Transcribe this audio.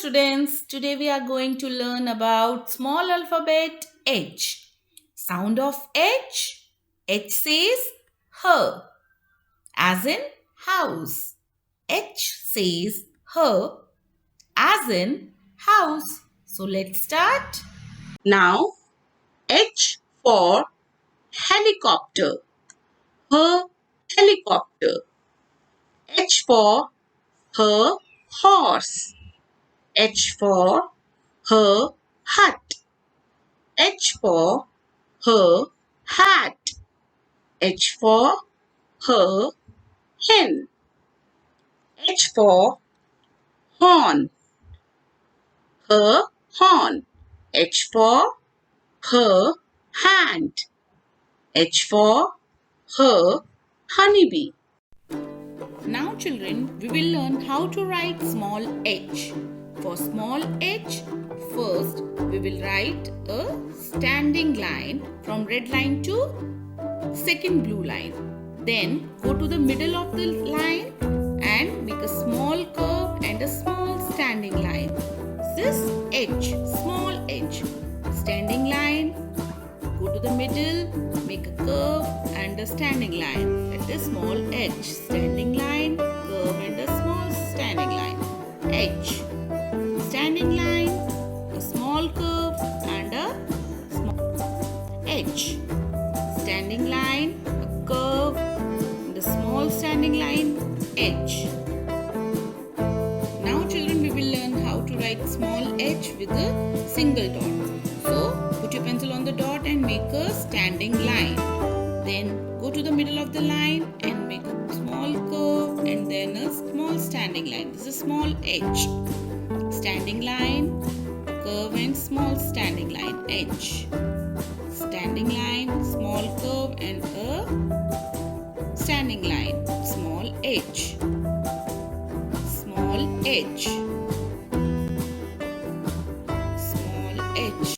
students. Today we are going to learn about small alphabet H. Sound of H. H says her, as in house. H says her, as in house. So let's start. Now, H for helicopter. Her helicopter. H for her horse. H for her hut. H for her hat. H for her hen. H for horn. Her horn. H for her hand. H for her honeybee. Now children, we will learn how to write small h. For small h, first we will write a standing line from red line to second blue line. Then go to the middle of the line and make a small curve and a small standing line. This H, small h, standing line. Go to the middle, make a curve and a standing line. That is small h, standing line, curve and a small standing line. H, standing line, a small curve and a small H, standing line, a curve and a small standing line H. Now children, we will learn how to write small h with a single dot. So put your pencil on the dot and make a standing line. Then go to the middle of the line and make a small curve and then a small standing line. This is small h. Standing line, curve and small standing line H. Standing line, small curve and a standing line, small h. Small h.